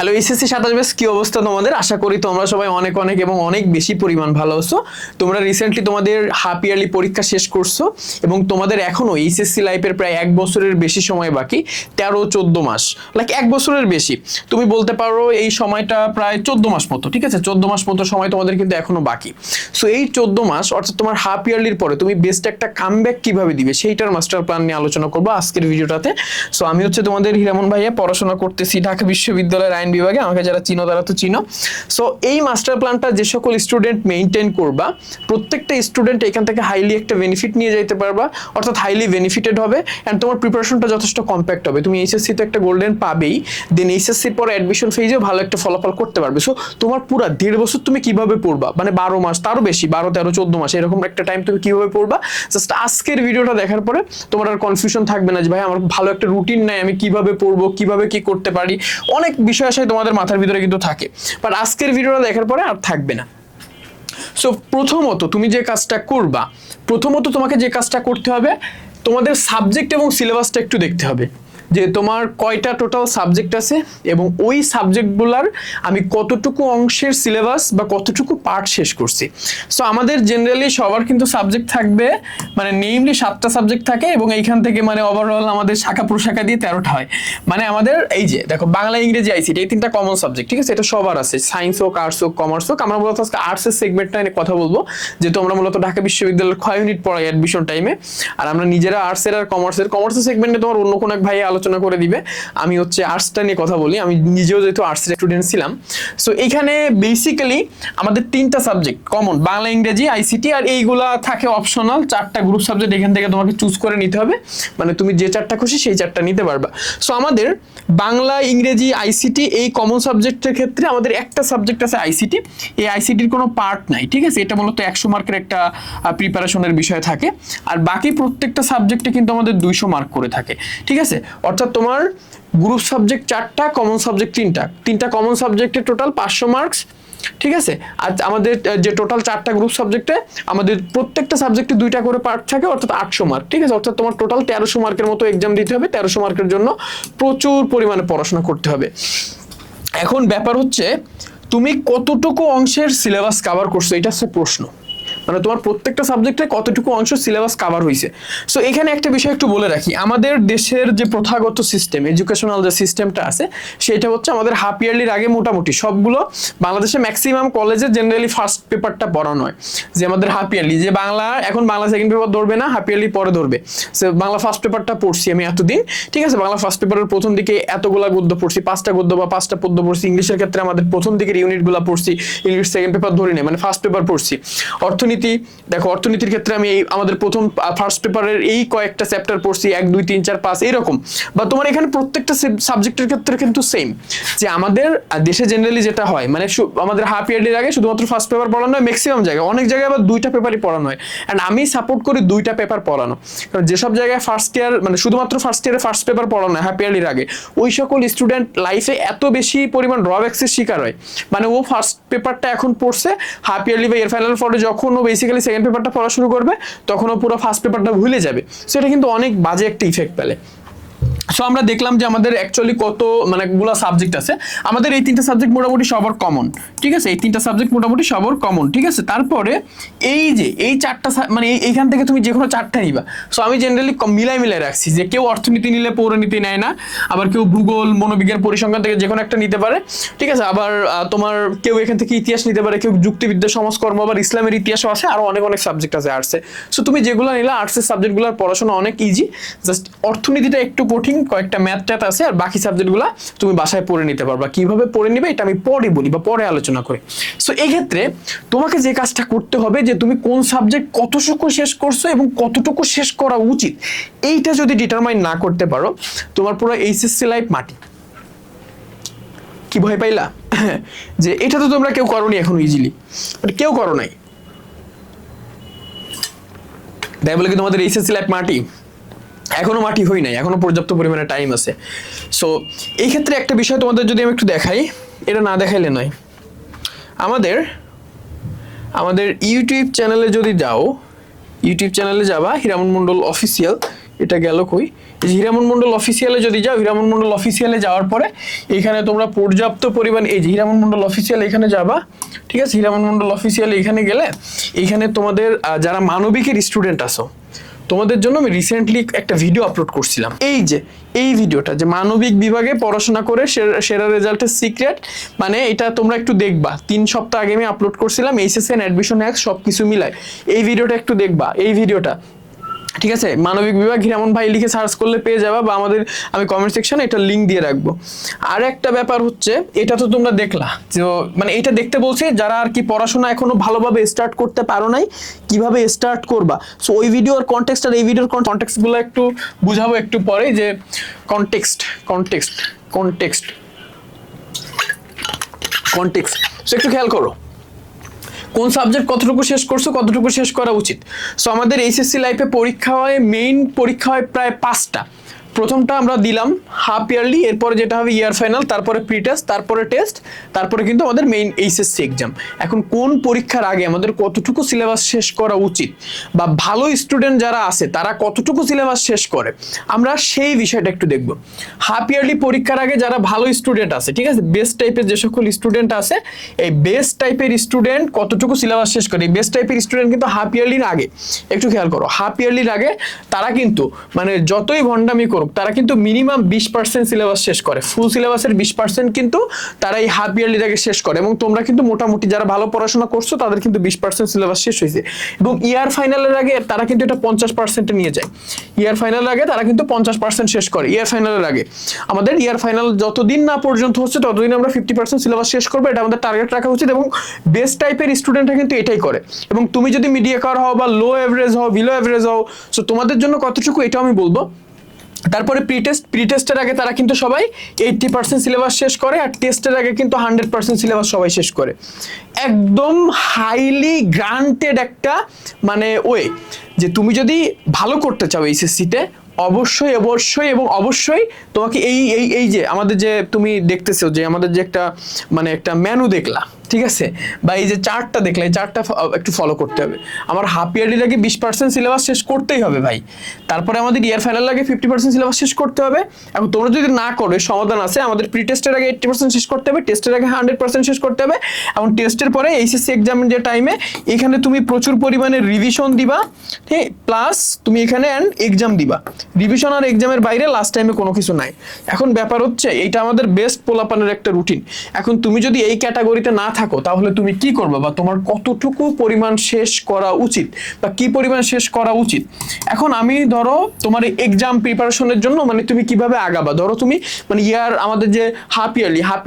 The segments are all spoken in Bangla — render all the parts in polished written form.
হ্যালো এসএসসি 27 ব্যাচ, কি অবস্থা তোমাদের? আশা করি তোমরা সবাই অনেক অনেক এবং অনেক বেশি পরিমাণ ভালো আছো। তোমরা রিসেন্টলি তোমাদের হাফ ইয়ারলি পরীক্ষা শেষ করছো এবং তোমাদের এখনো এইচএসসি লাইফের প্রায় 1 বছরের বেশি সময় বাকি, 13-14 মাস, লাইক 1 বছরের বেশি। তুমি বলতে পারো এই সময়টা প্রায় 14 মাস মতো, ঠিক আছে? 14 মাস মতো সময় তোমাদের কিন্তু এখনো বাকি। সো এই 14 মাস অর্থাৎ তোমার হাফ ইয়ারলির পরে তুমি বেস্ট একটা কামব্যাক কিভাবে দিবে সেইটার মাস্টার প্ল্যান নিয়ে আলোচনা করবো আজকের ভিডিওটাতে। সো আমি হচ্ছে তোমাদের হিরামন ভাইয়া, পড়াশোনা করতেছি ঢাকা বিশ্ববিদ্যালয়ের আইন বিভাগে। আমাকে যারা চিনো তারা তো চিনো। সো এই মাস্টার প্ল্যানটা যে সকল স্টুডেন্ট মেইনটেইন করবা, প্রত্যেকটা স্টুডেন্ট এখান থেকে হাইলি একটা বেনিফিট নিয়ে যেতে পারবা, অর্থাৎ হাইলি বেনিফিটেড হবে অ্যান্ড তোমার প্রিপারেশনটা যথেষ্ট কম্প্যাক্ট হবে। তুমি এইচএসসি তো একটা গোল্ডেন পাবেই, দেন এইচএসসির পরে অ্যাডমিশন ফেজেও ভালো একটা ফলাফল করতে পারবে। সো তোমার পুরো 1.5 বছর তুমি কিভাবে পড়বা, মানে 12 মাস, তারও বেশি, 12, 13, 14 মাস এরকম একটা টাইম তুমি কিভাবে পড়বা, জাস্ট আজকের ভিডিওটা দেখার পরে তোমার আর কনফিউশন থাকবে না যে ভাই আমার ভালো একটা রুটিন নাই, আমি কিভাবে পড়বো, কিভাবে কি করতে পারি। অনেক বিষয় আসে তোমাদের মাথার ভিতরে কিন্তু থাকে, বাট আজকের ভিডিওটা দেখার পরে আর থাকবে না। সো প্রথমত তুমি যে কাজটা করবা, তোমাকে যে কাজটা করতে হবে, তোমাদের সাবজেক্ট এবং সিলেবাসটা একটু দেখতে হবে যে তোমার কয়টা টোটাল সাবজেক্ট আছে এবং ওই সাবজেক্টগুলোর আমি কতটুকু অংশের সিলেবাস বা কতটুকু পার্ট শেষ করছি। সো আমাদের জেনারেলি সবার কিন্তু সাবজেক্ট থাকবে, মানে নেমলি 7টা সাবজেক্ট থাকে এবং এইখান থেকে মানে ওভারঅল আমাদের শাখা প্রশাখা দিয়ে 13টা হয়। মানে আমাদের এই যে দেখো, বাংলা, ইংরেজি, আইসিটি এই 3টা কমন সাবজেক্ট, ঠিক আছে? এটা সবার আছে, সায়েন্স হোক, আর্টস হোক, কমার্স হোক। আমরা মূলত আজকে আর্টসের সেগমেন্টটা নিয়ে কথা বলবো, যেহেতু আমরা মূলত ঢাকা বিশ্ববিদ্যালয়ের ক্ষয় ইউনিট পড়াই অ্যাডমিশন টাইমে, আর আমরা নিজেরা আর্টসের আর কমার্সের সেগমেন্টে তোমার অন্য কোনো এক ভাই আলোচনা করে দিবে। আমি হচ্ছে আর্টসটা নিয়ে কথা বলি, আমি নিজেও যেহেতু আর্টসের স্টুডেন্ট ছিলাম। সো এখানে বেসিক্যালি আমাদের 3টা সাবজেক্ট কমন, বাংলা, ইংরেজি, আইসিটি, আর এইগুলা থাকে অপশনাল 4টা গ্রুপ সাবজেক্ট। এখান থেকে তোমাকে চুজ করে নিতে হবে, মানে তুমি যে 4টা খুশি সেই 4টা নিতে পারবা। সো আমাদের বাংলা, ইংরেজি, আইসিটি এই কমন সাবজেক্টের ক্ষেত্রে আমাদের একটা সাবজেক্ট আছে আইসিটি। এই আইসিটির কোনো পার্ট নাই, ঠিক আছে? এটা মূলত 100 মার্কের একটা প্রিপারেশনের বিষয় থাকে, আর বাকি প্রত্যেকটা সাবজেক্টে কিন্তু আমাদের 200 মার্ক করে থাকে, ঠিক আছে? অর্থাৎ তোমার গ্রুপ সাবজেক্ট 4টা, কমন সাবজেক্ট 3টা কমন সাবজেক্টে টোটাল 500 মার্কস, ঠিক আছে? আর আমাদের যে টোটাল 4টা গ্রুপ সাবজেক্টে আমাদের প্রত্যেকটা সাবজেক্টে 2টা করে পার্ট থাকে, অর্থাৎ 800 মার্ক, ঠিক আছে? অর্থাৎ তোমার টোটাল 1300 মার্কের মতো এক্সাম দিতে হবে। 1300 মার্কের জন্য প্রচুর পরিমাণে পড়াশোনা করতে হবে। এখন ব্যাপার হচ্ছে তুমি কতটুকু অংশের সিলেবাস কভার করছো, এটা হচ্ছে প্রশ্ন। মানে তোমার প্রত্যেকটা সাবজেক্টে কতটুকু অংশ সিলেবাস কভার হয়েছে। সো এখানে একটা বিষয় একটু বলে রাখি, আমাদের দেশের যে প্রথাগত সিস্টেম, এডুকেশনাল যে সিস্টেমটা আছে, সেটা হচ্ছে আমাদের হাফ ইয়ারলির আগে মোটামুটি সবগুলো বাংলাদেশে ম্যাক্সিমাম কলেজে জেনারেলি ফার্স্ট পেপারটা পড়ানো হয়। যে আমাদের হাফ ইয়ারলি, যে বাংলা এখন বাংলা সেকেন্ড পেপার ধরবে না, হাফ ইয়ারলি পরে ধরবে। সো বাংলা ফার্স্ট পেপারটা পড়ছি আমি এতদিন, ঠিক আছে? বাংলা ফার্স্ট পেপারের প্রথম দিকে এতগুলা গদ্য পড়ছি, 5টা গদ্য বা 5টা পদ্য পড়ছি। ইংলিশের ক্ষেত্রে আমাদের প্রথম দিকের ইউনিটগুলো পড়ছি, ইংলিশ সেকেন্ড পেপার ধরি না, মানে ফার্স্ট পেপার পড়ছি। অর্থনীতি, দেখো অর্থনীতির ক্ষেত্রে আমি আমাদের প্রথম ফার্স্ট পেপারের এই কয়েকটা চ্যাপ্টার পড়ছি, 1, 2, 3, 4, 5 এরকম। বা তোমার এখানে প্রত্যেকটা সাবজেক্টের ক্ষেত্রে কিন্তু সেম, যে আমাদের দেশে জেনারেলি যেটা হয়, মানে আমাদের হাফ ইয়ারলির আগে শুধুমাত্র ফার্স্ট পেপার পড়ানো হয় ম্যাক্সিমাম জায়গায়, অনেক জায়গায় আবার 2টা পেপারই পড়ানো হয়। অ্যান্ড আমি সাপোর্ট করি 2টা পেপার পড়ানো, কারণ যেসব জায়গায় ফার্স্ট ইয়ার মানে শুধুমাত্র ফার্স্ট ইয়ারে ফার্স্ট পেপার পড়ানো হয় হাফ ইয়ারলির আগে, ওই সকল স্টুডেন্ট লাইফে এত বেশি পরিমাণ ড্রব্যাক্সের শিকার হয়। মানে ও ফার্স্ট পেপারটা এখন পড়ছে, হাফ ইয়ারলি বা ইয়ার ফাইনাল পরে যখন ও বেসিক্যালি সেকেন্ড পেপারটা পড়া শুরু করবে, তখনও পুরো ফার্স্ট পেপারটা ভুলে যাবে। সো এটা কিন্তু অনেক বাজে একটা ইফেক্ট ফেলে। সো আমরা দেখলাম যে আমাদের অ্যাকচুয়ালি কত মানে গুলা সাবজেক্ট আছে। আমাদের এই 3টা সাবজেক্ট মোটামুটি সবার কমন, ঠিক আছে? এই 3টা সাবজেক্ট মোটামুটি সবার কমন, ঠিক আছে? তারপরে এই যে এই 4টা মানে এইখান থেকে তুমি যে কোনো 4টা নিবা। সো আমি জেনারেলি মিলাই রাখছি যে কেউ অর্থনীতি নিলে পৌরনীতি নেয় না, আবার কেউ ভূগোল, মনোবিজ্ঞান, পরিসংখ্যান থেকে যে কোনো একটা নিতে পারে, ঠিক আছে? আবার তোমার কেউ এখান থেকে ইতিহাস নিতে পারে, কেউ যুক্তিবিদ্যা, সমাজকর্ম, আবার ইসলামের ইতিহাসও আছে, আরো অনেক অনেক সাবজেক্ট আছে আর্টসে। সো তুমি যেগুলো নিলে আর্টসের সাবজেক্টগুলোর পড়াশোনা অনেক ইজি, জাস্ট অর্থনীতিটা একটু কঠিন, কয়েকটা ম্যাথ ট্যাথ আছে, আর বাকি সাবজেক্টগুলো তুমি বাসায় পড়ে নিতে পারবা। কিভাবে পড়ে নিবে এটা আমি পরে বলি বা পরে আলোচনা করি। সো এই ক্ষেত্রে তোমাকে যে কাজটা করতে হবে, যে তুমি কোন সাবজেক্ট কতটুকু শেষ করছো এবং কতটুকু শেষ করা উচিত, এইটা যদি ডিটারমাইন না করতে পারো, তোমার পুরো এইচএসসি লাইফ মাটি। কি ভয় পাইলা যে এটা তো তোমরা কেউ করোনি এখন ইজিলি, বাট কেউ করো নাই, তাই বলে কি তোমাদের এইচএসসি লাইফ মাটি? এখনো মাটি হই নাই, এখনো পর্যাপ্ত পরিমাণে টাইম আছে। সো এই ক্ষেত্রে একটা বিষয় তোমাদের যদি আমি একটু দেখাই, এটা না দেখাইলে নয়, আমাদের ইউটিউব চ্যানেলে যদি যাও, ইউটিউব চ্যানেলে যাবা, হিরামন মন্ডল অফিসিয়াল, এটা গেল কই, হীরামন মন্ডল অফিসিয়ালে যদি যাও, হীরামন মন্ডল অফিসিয়ালে যাওয়ার পরে এখানে তোমরা পর্যাপ্ত পরিমাণ এই যে হীরামন মন্ডল অফিসিয়াল এখানে যাবা, ঠিক আছে। হীরামন মন্ডল অফিসিয়ালে এখানে গেলে এখানে তোমাদের যারা মানবিকের স্টুডেন্ট আছো তোমাদের জন্য আমি রিসেন্টলি একটা ভিডিও আপলোড করছিলাম, এই যে এই ভিডিওটা যে মানবিক বিভাগে পড়াশোনা করে সেরা রেজাল্টের সিক্রেট, মানে এটা তোমরা একটু দেখবা। 3 সপ্তাহ আগে আমি আপলোড করছিলাম, এইচএসসি এন্ড অ্যাডমিশন হ্যাক সবকিছু মিলায় এই ভিডিওটা একটু দেখবা, এই ভিডিওটা, ঠিক আছে। মানবিক বিভাগ হীরামন ভাই লিখে সার্চ করলে পেয়ে যাবা, বা আমাদের আমি কমেন্ট সেকশনে এটা লিঙ্ক দিয়ে রাখবো। আর একটা ব্যাপার হচ্ছে, এটা তো তোমরা দেখলা যে মানে এটা দেখতে বলছে যারা আর কি পড়াশোনা এখনো ভালোভাবে স্টার্ট করতে পারো নাই, কিভাবে স্টার্ট করবা। সো ওই ভিডিওর কনটেক্সট আর এই ভিডিওর কনটেক্সটগুলো একটু বুঝাবো একটু পরে, যে context context context context so একটু খেয়াল করো কোন সাবজেক্ট কতটুকু শেষ করছো, কতটুকু শেষ করা উচিত। সো আমাদের এইচএসসি লাইফে পরীক্ষা হয়, মেইন পরীক্ষা হয় প্রায় 5টা। প্রথমটা আমরা দিলাম হাফ ইয়ারলি, এরপরে যেটা হবে ইয়ার ফাইনাল, তারপরে প্রি টেস্ট, তারপরে টেস্ট, তারপরে কিন্তু আমাদের মেইন এইচএসসি এক্সাম। এখন কোন পরীক্ষার আগে আমাদের কতটুকু সিলেবাস শেষ করা উচিত, বা ভালো স্টুডেন্ট যারা আছে তারা কতটুকু সিলেবাস শেষ করে, আমরা সেই বিষয়টা একটু দেখব। হাফ ইয়ারলি পরীক্ষার আগে যারা ভালো স্টুডেন্ট আছে, ঠিক আছে, বেস্ট টাইপের যে সকল স্টুডেন্ট আছে, এই বেস্ট টাইপের স্টুডেন্ট কতটুকু সিলেবাস শেষ করে। এই বেস্ট টাইপের স্টুডেন্ট কিন্তু হাফ ইয়ারলির আগে, একটু খেয়াল করো, হাফ ইয়ারলির আগে তারা কিন্তু মানে যতই ভণ্ডামি করুক তারা কিন্তু মিনিমাম 20% সিলেবাস শেষ করে। ফুল সিলেবাসের 20% কিন্তু তারা এই হাফ ইয়ারলির আগে শেষ করে, এবং তোমরা কিন্তু মোটামুটি যারা ভালো পড়াশোনা করছো তাদের কিন্তু 20% সিলেবাস শেষ হয়েছে। এবং ইয়ার ফাইনালের আগে তারা কিন্তু এটা 50%-এ নিয়ে যায়। ইয়ার ফাইনালের আগে তারা কিন্তু 50% শেষ করে। ইয়ার ফাইনালের আগে আমাদের ইয়ার ফাইনাল যতদিন না পর্যন্ত হচ্ছে ততদিন আমরা 50% সিলেবাস শেষ করবো, এটা আমাদের টার্গেট রাখা উচিত। এবং বেস্ট টাইপের স্টুডেন্টরা কিন্তু এটাই করে। এবং তুমি যদি মিডিয়াকার হও বা লো এভারেজ হও, বিলো এভারেজ হও, সো তোমাদের জন্য কতটুকু এটাও আমি বলবো। তারপরে প্রি টেস্টের আগে তারা কিন্তু সবাই 80% সিলেবাস শেষ করে, আর টেস্টের আগে কিন্তু 100% সিলেবাস সবাই শেষ করে। একদম হাইলি গ্রান্টেড একটা মানে ওয়ে, যে তুমি যদি ভালো করতে চাও এইচএসসিতে অবশ্যই অবশ্যই এবং অবশ্যই তোমাকে এই এই এই যে আমাদের যে তুমি দেখতেছো যে আমাদের যে একটা মানে একটা মেনু দেখলা, ঠিক আছে, বা এই যে চার্টটা দেখলে এই চার্টটা একটু ফলো করতে হবে। আমার হাফ ইয়ারলির আগে 20% সিলেবাস শেষ করতেই হবে ভাই, তারপরে আমাদের ইয়ার ফাইনাল আগে 50% সিলেবাস শেষ করতে হবে। এবং তোমরা যদি না করো সমাধান আছে, আমাদের প্রি টেস্টের আগে 80% শেষ করতে হবে, টেস্টের আগে 100% শেষ করতে হবে, এবং টেস্টের পরে এইচএসসি এক্সামের যে টাইমে এখানে তুমি প্রচুর পরিমাণে রিভিশন দিবা, ঠিক, প্লাস তুমি এখানে এক্সাম দিবা। রিভিশন আর এক্সামের বাইরে লাস্ট টাইমে কোনো কিছু নাই। এখন ব্যাপার হচ্ছে এইটা আমাদের বেস্ট পোলাপানের একটা রুটিন। এখন তুমি যদি এই ক্যাটাগরিতে না থাকো তাহলে তুমি কি করবে, বা তোমার কতটুকু পরিমাণ শেষ করা উচিত, বা কি পরিমাণ শেষ করা উচিত। এখন আমি ধরো তোমার এক্সাম প্রিপারেশনের জন্য মানে তুমি কিভাবে আগাবা, ধরো তুমি মানে ইয়ার আমাদের যে হাফ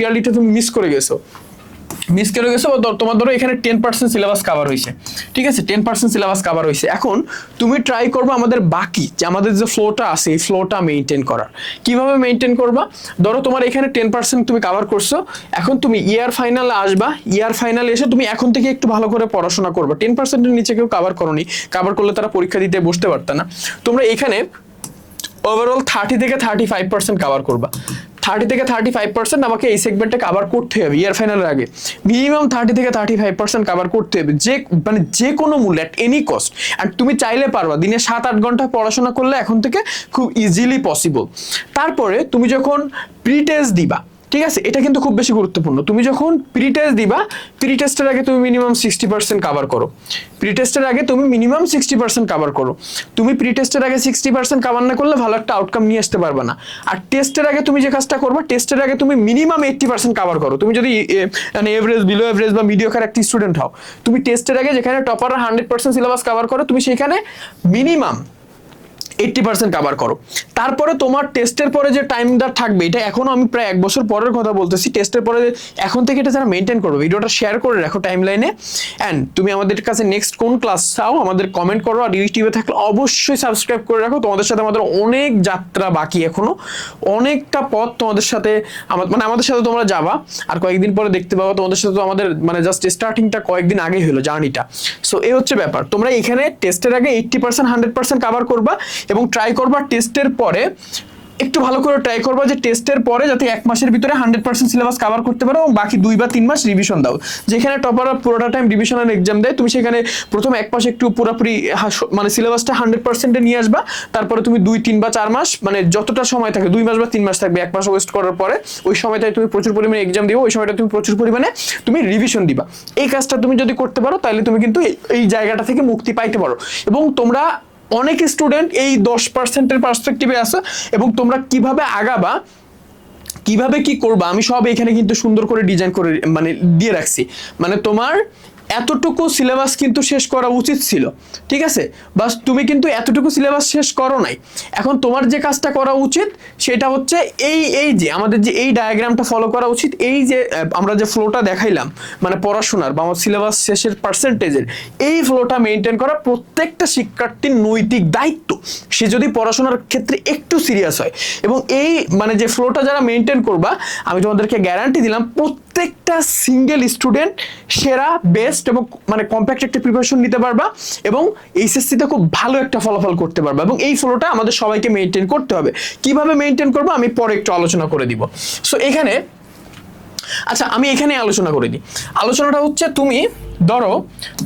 ইয়ারলিটা তুমি মিস করে গেছো, বা তোমার ধরো এখানে 10% সিলেবাস কভার হয়েছে, ঠিক আছে, 10% সিলেবাস কভার হয়েছে। এখন তুমি ট্রাই করবে আমাদের বাকি যে আমাদের যে ফ্লোটা আছে এই ফ্লোটা মেনটেন করার। কিভাবে মেনটেন করবা, ধরো তোমার এখানে 10% তুমি কভার করছো, এখন তুমি ইয়ার ফাইনালে আসবা, ইয়ার ফাইনালে এসে তুমি এখন থেকে একটু ভালো করে পড়াশোনা করবা। 10%-এর নিচে কেউ কভার করোনি, কভার করলে তারা পরীক্ষা দিতে বসতে পারত না। তোমরা এখানে ওভারঅল 30 থেকে 35% কভার করবা। 30 থেকে 35% আমাকে এই সেগমেন্টে কভার করতে হবে ইয়ার ফাইনালের আগে, মিনিমাম 30 থেকে 35% কভার করতে হবে, যে মানে যে কোনো মূল্যে, অ্যাট এনি কস্ট। আর তুমি চাইলে পারবা, দিনে 7-8 ঘন্টা পড়াশোনা করলে এখন থেকে খুব ইজিলি পসিবল। তারপরে তুমি যখন প্রি টেস্ট দিবা, ঠিক আছে, এটা কিন্তু খুব বেশি গুরুত্বপূর্ণ। তুমি যখন প্রি টেস্ট দিবা, প্রি টেস্টের আগে তুমি মিনিমাম 60% কভার করো। প্রি টেস্টের আগে তুমি মিনিমাম 60% কভার করো। তুমি প্রি টেস্টের আগে 60% কভার না করলে ভালো একটা আউটকাম নিয়ে আসতে পারবে না। আর টেস্টের আগে তুমি যে কাজটা করবা, টেস্টের আগে তুমি মিনিমাম 80% কভার করো। তুমি যদি মানে এভারেজ, বিলো এভারেজ বা মিডিওকার একটা স্টুডেন্ট হও, তুমি টেস্টের আগে যেখানে টপাররা 100% সিলেবাস কভার করো, তুমি সেখানে মিনিমাম 80% কভার করো। তারপরে তোমার টেস্টের পরে যে টাইমটা থাকবে, এটা এখনো আমি প্রায় 1 বছর পরের কথা বলতেছি, টেস্টের পরে এখন থেকে এটা যারা মেনটেন করবে, ভিডিওটা শেয়ার করে রাখো টাইমলাইনে। অ্যান্ড তুমি আমাদের কাছে নেক্সট কোন ক্লাস চাও আমাদের কমেন্ট করো, আর ইউটিউবে থাকলে অবশ্যই সাবস্ক্রাইব করে রাখো। তোমাদের সাথে আমাদের অনেক যাত্রা বাকি, এখনো অনেকটা পথ তোমাদের সাথে মানে আমাদের সাথে তোমরা যাবা, আর কয়েকদিন পরে দেখতে পাবো তোমাদের সাথে তো আমাদের মানে জাস্ট স্টার্টিংটা কয়েকদিন আগেই হলো জার্নিটা। সো এই হচ্ছে ব্যাপার, তোমরা এখানে টেস্টের আগে 80% 100% কভার করবা, এবং ট্রাই করবা টেস্টের পরে একটু ভালো করে ট্রাই করবা যে টেস্টের পরে যাতে 1 মাসের ভিতরে 100% সিলেবাস কভার করতে পারো এবং বাকি 2 বা 3 মাস রিভিশন দাও। যেখানে টপাররা পুরোটা টাইম রিভিশনের এক্সাম দেয়, তুমি সেখানে প্রথম 1 মাস একটু পুরোপুরি মানে সিলেবাসটা 100% নিয়ে আসবা, তারপরে তুমি 2, 3 বা 4 মাস মানে যতটা সময় থাকে 2 মাস বা 3 মাস থাকবে 1 মাস ওয়েস্ট করার পরে ওই সময়টায় তুমি প্রচুর পরিমাণে এক্সাম দিও, ওই সময়টা তুমি প্রচুর পরিমাণে তুমি রিভিশন দিবা। এই কাজটা তুমি যদি করতে পারো তাহলে তুমি কিন্তু এই জায়গাটা থেকে মুক্তি পাইতে পারো। এবং তোমরা অনেক স্টুডেন্ট এই 10%-এর পার্সপেক্টিভে আছে এবং তোমরা কিভাবে আগাবা, কিভাবে কি করবা আমি সব এখানে কিন্তু সুন্দর করে ডিজাইন করে মানে দিয়ে রাখছি। মানে তোমার এতটুকু সিলেবাস কিন্তু শেষ করা উচিত ছিল, ঠিক আছে, বাস তুমি কিন্তু এতটুকু সিলেবাস শেষ করো নাই। এখন তোমার যে কাজটা করা উচিত সেটা হচ্ছে এই যে আমাদের যে এই ডায়াগ্রামটা ফলো করা উচিত, এই যে আমরা যে ফ্লোটা দেখাইলাম মানে পড়াশোনার বা আমার সিলেবাস শেষের পার্সেন্টেজের, এই ফ্লোটা মেনটেন করা প্রত্যেকটা শিক্ষার্থীর নৈতিক দায়িত্ব, সে যদি পড়াশোনার ক্ষেত্রে একটু সিরিয়াস হয়। এবং এই মানে যে ফ্লোটা যারা মেনটেন করবা আমি তোমাদেরকে গ্যারান্টি দিলাম প্রত্যেকটা সিঙ্গেল স্টুডেন্ট সেরা বেস্ট এবং মানে কম্প্যাক্ট একটা প্রিপারেশন নিতে পারবা এবং এইচএসসিতে খুব ভালো একটা ফলাফল করতে পারবা। এবং এই ফ্লোটা আমাদের সবাইকে মেনটেন করতে হবে। কিভাবে মেনটেন করবো আমি পরে একটু আলোচনা করে দিব। সো এখানে আচ্ছা আমি এখানে আলোচনা করে দিই। আলোচনাটা হচ্ছে তুমি ধরো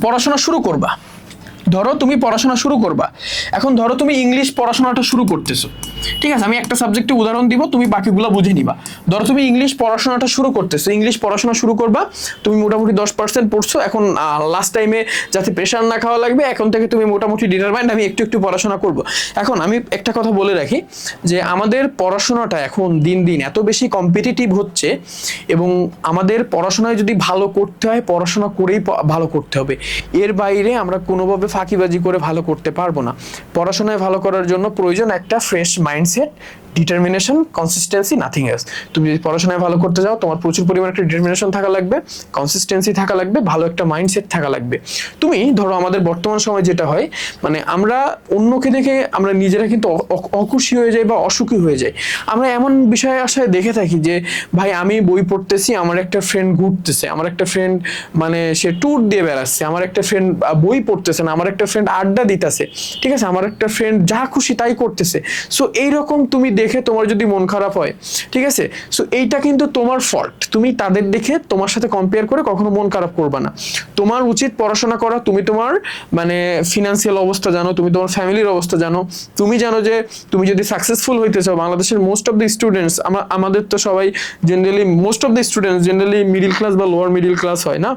পড়াশোনা শুরু করবা, এখন ধরো তুমি ইংলিশ পড়াশোনাটা শুরু করতেছো, ঠিক আছে, আমি একটা সাবজেক্টে উদাহরণ দিব, তুমি বাকিগুলো বুঝে নিবা। ধরো তুমি ইংলিশ পড়াশোনাটা শুরু করতেছো, ইংলিশ পড়াশোনা শুরু করবা, তুমি মোটামুটি 10% পড়ছো, এখন লাস্ট টাইমে যাতে প্রেশার না খাওয়া লাগবে এখন থেকে তুমি মোটামুটি ডিটারমাইন্ড আমি একটু একটু পড়াশোনা করব। এখন আমি একটা কথা বলে রাখি যে আমাদের পড়াশোনাটা এখন দিন দিন এত বেশি কম্পিটিটিভ হচ্ছে এবং আমাদের পড়াশোনায় যদি ভালো করতে হয় পড়াশোনা করেই ভালো করতে হবে, এর বাইরে আমরা কোনোভাবে ফাঁকিবাজি করে ভালো করতে পারবো না। পড়াশোনায় ভালো করার জন্য প্রয়োজন একটা fresh mindset, determination, consistency, nothing else. তুমি যদি পড়াশোনায় ভালো করতে যাও তোমার প্রচুর পরিমাণে একটা ডিটারমিনেশন থাকা লাগবে, কনসিস্টেন্সি থাকা লাগবে, ভালো একটা মাইন্ডসেট থাকা লাগবে। তুমি ধরো আমাদের বর্তমান সময় যেটা হয় মানে আমরা অন্যকে দেখে আমরা নিজেরা কিন্তু অখুশি হয়ে যাই বা অসুখী হয়ে যাই। আমরা এমন বিষয়ে আশায় দেখে থাকি যে ভাই আমি বই পড়তেছি, আমার একটা ফ্রেন্ড ঘুরতেছে, আমার একটা ফ্রেন্ড মানে সে ট্যুর দিয়ে বেড়াচ্ছে, আমার একটা ফ্রেন্ড বই পড়তেছে না, আমার একটা ফ্রেন্ড আড্ডা দিতেছে, ঠিক আছে, আমার একটা ফ্রেন্ড যা খুশি তাই করতেছে। সো এইরকম তুমি দেখে তোমার যদি মন খারাপ হয়, ঠিক আছে, সো এইটা কিন্তু তোমার ফল্ট। তুমি তাদের দেখে তোমার সাথে কম্পেয়ার করে কখনো মন খারাপ করবা না। তোমার উচিত পড়াশোনা করা। তুমি তোমার মানে ফিনান্সিয়াল অবস্থা জানো, তুমি তোমার ফ্যামিলির অবস্থা জানো, তুমি জানো যে তুমি যদি সাকসেসফুল হইতে চাও। বাংলাদেশের মোস্ট অফ দ্য স্টুডেন্টস আমাদের তো সবাই generally most of the students generally middle class বা লোয়ার মিডিল ক্লাস হয় না।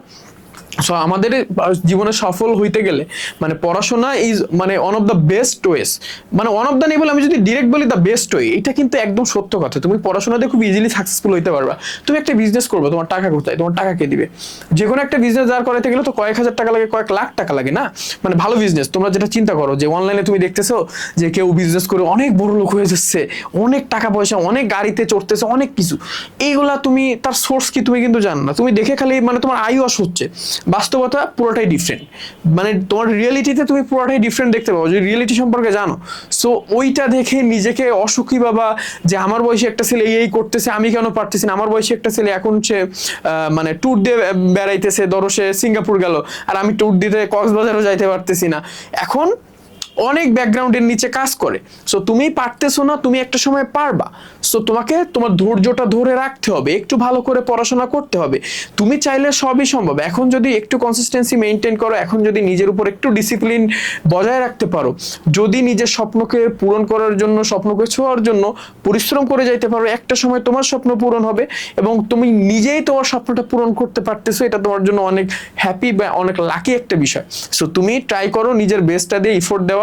সো আমাদের জীবনে সফল হইতে গেলে মানে পড়াশোনা ইজ মানে ওয়ান অফ দ্য বেস্ট ওয়েস, মানে ওয়ান অফ দ্য নেই বলে আমি যদি ডিরেক্ট বলি দ্য বেস্ট ওয়ে, এটা কিন্তু একদম সত্য কথা। তুমি পড়াশোনাতে খুব ইজিলি সাকসেসফুল হইতে পারবা। তুমি একটা বিজনেস করবে, তোমার টাকা কোথায়, তোমার টাকা কে দিবে? যে কোনো একটা বিজনেস দাঁড় করাতে গেলে তো কয়েক হাজার টাকা লাগে, কয়েক লাখ টাকা লাগে না? মানে ভালো বিজনেস তোমরা যেটা চিন্তা করো যে অনলাইনে তুমি দেখতেছো যে কেউ বিজনেস করে অনেক বড় লোক হয়ে যাচ্ছে, অনেক টাকা পয়সা, অনেক গাড়িতে চড়তেছে, অনেক কিছু, এইগুলা তুমি তার সোর্স কি তুমি কিন্তু জানো না। তুমি দেখে খালি মানে তোমার আইওয়াশ হচ্ছে, বাস্তবতা পুরোটাই ডিফারেন্ট। মানে তোমার রিয়েলিটিতে তুমি পুরোটাই ডিফারেন্ট দেখতে পাবো যদি রিয়েলিটি সম্পর্কে জানো। সো ওইটা দেখে নিজেকে অসুখী বাবা যে আমার বয়সী একটা ছেলে এই করতেছে আমি কেন পারতেছি না, আমার বয়সী একটা ছেলে এখন সে মানে ট্যুর দিয়ে বেড়াইতেছে, ধরো সে সিঙ্গাপুর গেল আর আমি ট্যুর দিতে কক্সবাজারও যাইতে পারতেছি না। এখন অনেক ব্যাকগ্রাউন্ডের নিচে কাজ করে। সো তুমি পারতেছো না, তুমি একটা সময় পারবা। সো তোমাকে তোমার ধৈর্যটা ধরে রাখতে হবে, একটু ভালো করে পড়াশোনা করতে হবে। তুমি চাইলে সবই সম্ভব। এখন যদি একটু কনসিস্টেন্সি মেনটেন করো, এখন যদি নিজের উপর একটু ডিসিপ্লিন বজায় রাখতে পারো, যদি নিজের স্বপ্নকে পূরণ করার জন্য, স্বপ্নকে ছোঁয়ার জন্য পরিশ্রম করে যাইতে পারো, একটা সময় তোমার স্বপ্ন পূরণ হবে এবং তুমি নিজেই তোমার স্বপ্নটা পূরণ করতে পারতেছো। এটা তোমার জন্য অনেক হ্যাপি বা অনেক লাকি একটা বিষয়। সো তুমি ট্রাই করো নিজের বেস্টটা দিয়ে ইফোর্ট দেওয়ার,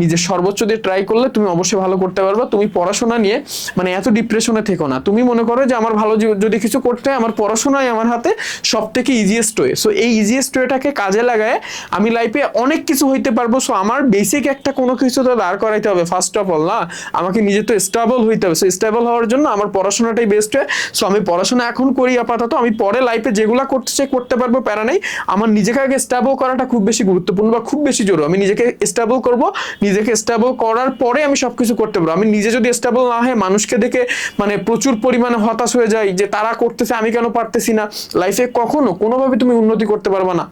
নিজের সর্বোচ্চ দিয়ে ট্রাই করলে তুমি অবশ্যই ভালো করতে পারবা। তুমি পড়াশোনা নিয়ে মানে এত ডিপ্রেশনে থেকো না। তুমি মনে করো যে আমার ভালো যদি কিছু করতে হয়, আমার পড়াশোনাই আমার হাতে সব থেকে ইজিয়েস্ট ওয়ে। সো এই ইজিয়েস্ট ওয়েটাকে কাজে লাগায় আমি লাইফে অনেক কিছু হইতে পারবো। সো আমার বেসিক একটা কোনো কিছু তো দাঁড় করাইতে হবে ফার্স্ট অফ অল, না আমাকে নিজে তো স্টেবল হইতে হবে। সো স্টেবল হওয়ার জন্য আমার পড়াশোনাটাই বেস্ট হয়। সো আমি পড়াশোনা এখন করি আপাতত, আমি পরে লাইফে যেগুলা করতে চাই করতে পারবো, প্যারা নেই। আমার নিজেকে আগে স্টেবল করাটা খুব বেশি গুরুত্বপূর্ণ বা খুব বেশি জরুরি। আমি নিজেকে স্টেবল করবো, নিজেকে স্টেবল করার পরে আমি সবকিছু করতে পারবো। আমি নিজে যদি স্টেবল না হয় মানুষকে দেখে মানে প্রচুর পরিমাণে হতাশ হয়ে যাই যে তারা করতেছে আমি কেন পারতেছি না, লাইফে কখনো কোনোভাবে তুমি উন্নতি করতে পারবা না।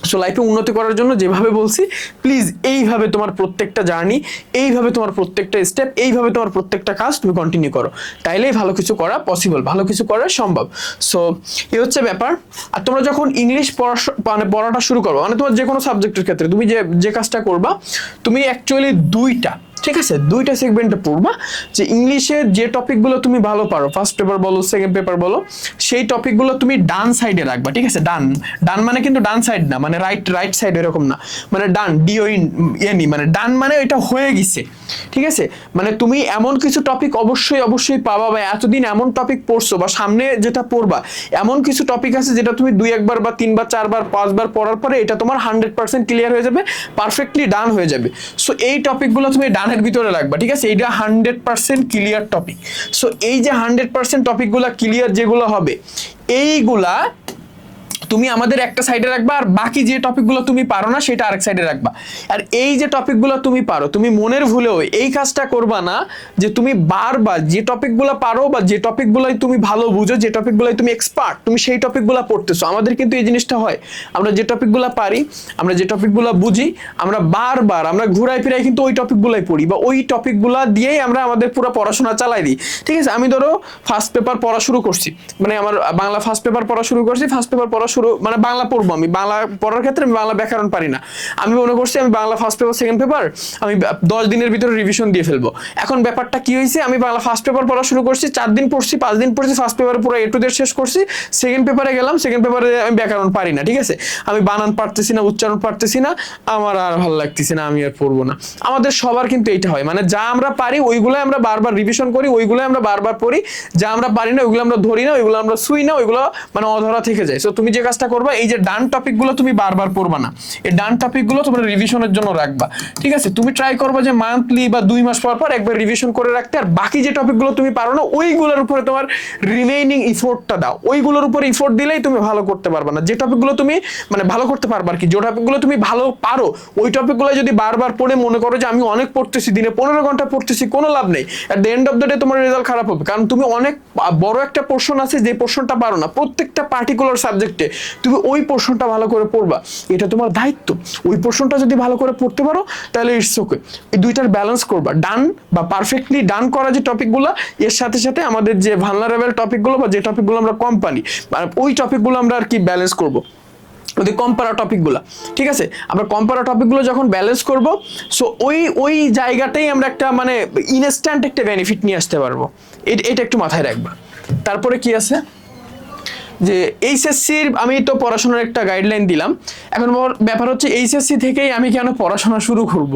সো লাইফে উন্নতি করার জন্য যেভাবে বলছি প্লিজ এইভাবে তোমার প্রত্যেকটা জার্নি, এইভাবে তোমার প্রত্যেকটা স্টেপ, এইভাবে তোমার প্রত্যেকটা কাজ তুমি কন্টিনিউ করো, তাইলেই ভালো কিছু করা পসিবল, ভালো কিছু করা সম্ভব। সো এই হচ্ছে ব্যাপার। আর তোমরা যখন ইংলিশ পড়াটা শুরু করো, মানে তোমার যে কোনো সাবজেক্টের ক্ষেত্রে তুমি যে কাজটা করবা, তুমি অ্যাকচুয়ালি দুইটা, ঠিক আছে, দুইটা সেগমেন্টে পড়বা। যে ইংলিশের যে টপিকগুলো তুমি ভালো পারো, ফার্স্ট পেপার বলো সেকেন্ড পেপার বলো, সেই টপিকগুলো তুমি ডান সাইডে রাখবা, ঠিক আছে। ডান ডান মানে কিন্তু ডান সাইড না, মানে রাইট সাইড এরকম না, মানে ডান ডিওইনি, মানে ডান মানে এটা হয়ে গেছে, ঠিক আছে। মানে তুমি এমন কিছু টপিক অবশ্যই পাবা, বা এতদিন এমন টপিক পড়ছো বা সামনে যেটা পড়বা এমন কিছু টপিক আছে যেটা তুমি 2-1 বার বা 3 বার 4 বার 5 বার পড়ার পরে এটা তোমার 100% ক্লিয়ার হয়ে যাবে, পারফেক্টলি ডান হয়ে যাবে। সো এই টপিকগুলো তুমি ডানের ভিতরে রাখবা, ঠিক আছে। এইটা 100% ক্লিয়ার টপিক। সো এই যে 100% টপিকগুলো ক্লিয়ার যেগুলো হবে, এইগুলা তুমি আমাদের একটা সাইডে রাখবা, আর বাকি যে টপিকগুলো তুমি পারো না সেটা আরেক সাইডে রাখবা। আর এই যে টপিকগুলো তুমি পারো, তুমি মনের ভুলেও এই কাজটা করবা না যে তুমি বারবার যে টপিকগুলো পারো বা যে টপিকগুলোই তুমি ভালো বুঝো, যে টপিকগুলোই তুমি এক্সপার্ট, তুমি সেই টপিকগুলো পড়তেছো। আমাদের কিন্তু এই জিনিসটা হয়, আমরা যে টপিকগুলো পারি, আমরা যে টপিকগুলো বুঝি, আমরা বারবার আমরা ঘুরাই ফিরাই কিন্তু ওই টপিকগুলোই পড়ি, বা ওই টপিকগুলো দিয়েই আমরা আমাদের পুরো পড়াশোনা চালাই দিই, ঠিক আছে। আমি ধরো ফার্স্ট পেপার পড়া শুরু করছি, মানে আমার বাংলা ফার্স্ট পেপার পড়া শুরু করছি, ফার্স্ট পেপার পড়া মানে বাংলা পড়বো, আমি বাংলা পড়ার ক্ষেত্রে আমি বাংলা ব্যাকরণ পারি না, আমি মনে করছি আমি Bangla first paper second paper আমি 10 দিনের ভিতরে রিভিশন দিয়ে ফেলবো। এখন ব্যাপারটা কি হয়েছে, আমি বাংলা ফার্স্ট পেপার পড়া শুরু করছি, 4 দিন পড়ছি, 5 দিন পড়ছি, ফার্স্ট পেপারে পুরো A to Z শেষ করছি, সেকেন্ড পেপারে গেলাম, সেকেন্ড পেপারে আমি ব্যাকরণ পারি না, ঠিক আছে, আমি বানান পারতেছি না, উচ্চারণ পারতেছি না, আমার আর ভালো লাগতেছে না, আমি আর পড়বো না। আমাদের সবার কিন্তু এইটা হয়, মানে যা আমরা পারি ওইগুলো আমরা বারবার রিভিশন করি, ওইগুলো আমরা বারবার পড়ি, যা আমরা পারি না ওইগুলো আমরা ধরি না, ওইগুলো আমরা ছুঁই না, ওইগুলো মানে অধরা থেকে যায়। সো তুমি যে কাজটা করবা, এই যে ডান টপিকগুলো তুমি বারবার পড়বা না, এই ডান টপিকগুলো তোমরা রিভিশনের জন্য রাখবা, ঠিক আছে। তুমি ট্রাই করবা যে মান্থলি বা 2 মাস পর পর একবার রিভিশন করে রাখতে, আর বাকি যে টপিকগুলো তুমি পারো না ওইগুলোর উপরে তোমার রিমেইনিং ইফোর্টটা দাও, ওইগুলোর উপরে ইফোর্ট দিলেই তুমি ভালো করতে পারবা না। যে টপিকগুলো তুমি মানে ভালো করতে পারবা আর কি, যে টপিকগুলো তুমি ভালো পারো ওই টপিকগুলো যদি বারবার পড়ে মনে করো যে আমি অনেক পড়তেছি, দিনে 15 ঘন্টা পড়তেছি, কোনো লাভ নেই। At the end of the day তোমার রেজাল্ট খারাপ হবে, কারণ তুমি অনেক বড় একটা পোর্শন আছে যে পোর্শনটা পারো না, প্রত্যেকটা পার্টিকুলার সাবজেক্টে তুমি ওই পোর্শনটা ভালো করে পড়বা, এটা তোমার দায়িত্ব। ওই পোর্শনটা যদি ভালো করে পড়তে পারো তাহলে ইটস ওকে। এই দুইটার ব্যালেন্স করবা, ডান বা পারফেক্টলি ডান করা যে টপিকগুলো, এর সাথে সাথে আমাদের যে ভালনারেবল টপিকগুলো বা যে টপিকগুলো আমরা কম পারি, ওই টপিকগুলো আমরা আর কি ব্যালেন্স করবো, ওই কম্পারা টপিকগুলো, ঠিক আছে। আমরা কম্পারা টপিকগুলো যখন ব্যালেন্স করব, সো ওই জায়গাটাই আমরা একটা মানে ইনস্ট্যান্ট একটা বেনিফিট নিয়ে আসতে পারবো, এটা একটু মাথায় রাখবা। তারপরে কি আছে যে এইচএসসির আমি তো পড়াশোনার একটা গাইডলাইন দিলাম, এখন ব্যাপার হচ্ছে এইচএসসি থেকেই আমি কেন পড়াশোনা শুরু করব।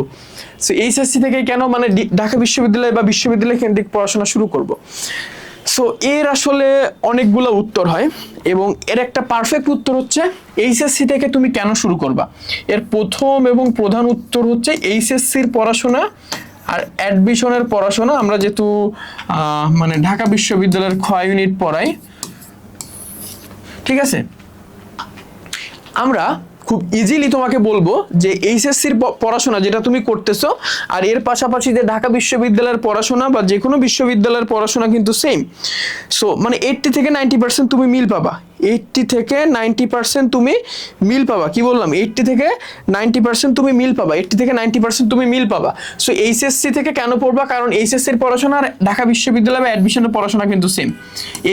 সো এইচএসসি থেকেই কেন মানে ঢাকা বিশ্ববিদ্যালয় বা বিশ্ববিদ্যালয় কেন্দ্রিক পড়াশোনা শুরু করব। সো এর আসলে অনেকগুলো উত্তর হয়, এবং এর একটা পারফেক্ট উত্তর হচ্ছে এইচএসসি থেকে তুমি কেন শুরু করবা। এর প্রথম এবং প্রধান উত্তর হচ্ছে এইচএসসির পড়াশোনা আর অ্যাডমিশনের পড়াশোনা আমরা যেহেতু মানে ঢাকা বিশ্ববিদ্যালয়ের খ ইউনিট পড়াই, ঠিক আছে, আমরা খুব ইজিলি তোমাকে বলবো যে এইচএসসির পড়াশোনা যেটা তুমি করতেছো আর এর পাশাপাশি যে ঢাকা বিশ্ববিদ্যালয়ের পড়াশোনা বা যে কোনো বিশ্ববিদ্যালয়ের পড়াশোনা কিন্তু সেম। সো মানে 80 থেকে 90% তুমি মিল পাবা, 80 থেকে 90% তুমি মিল পাবা। কি বললাম, 80 থেকে 90% তুমি মিল পাবা, 80 থেকে 90% তুমি মিল পাবা। সো এইচএসসি থেকে কেন পড়বা, কারণ এইচএসসির পড়াশোনা আর ঢাকা বিশ্ববিদ্যালয়ে অ্যাডমিশনের পড়াশোনা কিন্তু সেম।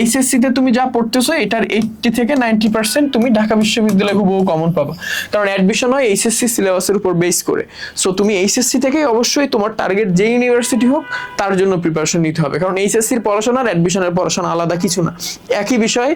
এইচএসসিতে তুমি যা পড়তেছো এটার 80 থেকে 90% তুমি ঢাকা বিশ্ববিদ্যালয়ে হুবহু কমন পাবা, কারণ অ্যাডমিশন হয় এইচএসসি সিলেবাসের উপর বেস করে। সো তুমি এইচএসসি থেকে অবশ্যই তোমার টার্গেট যে ইউনিভার্সিটি হোক তার জন্য প্রিপারেশন নিতে হবে, কারণ এইচএসসির পড়াশোনা আর অ্যাডমিশনের পড়াশোনা আলাদা কিছু না, একই বিষয়,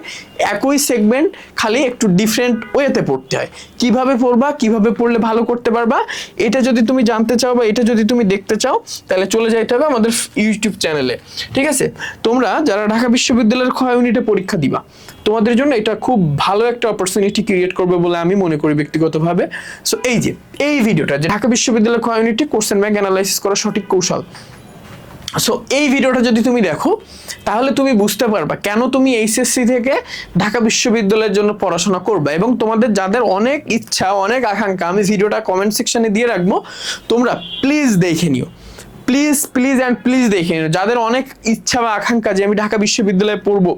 একই সেগমেন্ট, খালি একটু ডিফারেন্ট ওয়েতে পড়তে হয়। কিভাবে পড়বা, কিভাবে পড়লে ভালো করতে পারবা, এটা যদি তুমি জানতে চাও বা এটা যদি তুমি দেখতে চাও তাহলে চলে যাইতে হবে আমাদের ইউটিউব চ্যানেলে, ঠিক আছে। তোমরা যারা ঢাকা বিশ্ববিদ্যালয়ের খ ইউনিটে পরীক্ষা দিবা তোমাদের জন্য এটা খুব ভালো একটা অপরচুনিটি ক্রিয়েট করবে বলে আমি মনে করি ব্যক্তিগতভাবে। সো এই যে এই ভিডিওটা যে ঢাকা বিশ্ববিদ্যালয়ের খ ইউনিটে কোশ্চেন ব্যাংক অ্যানালাইসিস করার সঠিক কৌশল, সো এই ভিডিওটা যদি তুমি দেখো তাহলে তুমি বুঝতে পারবা কেন তুমি এইচএসসি থেকে ঢাকা বিশ্ববিদ্যালয়ের জন্য পড়াশোনা করবা। এবং তোমাদের যাদের অনেক ইচ্ছা, অনেক আকাঙ্ক্ষা, আমি ভিডিওটা কমেন্ট সেকশনে দিয়ে রাখবো, তোমরা প্লিজ দেখে নিও, প্লিজ অ্যান্ড প্লিজ দেখে নিও। যাদের অনেক ইচ্ছা বা আকাঙ্ক্ষা যে আমি ঢাকা বিশ্ববিদ্যালয়ে পড়বো,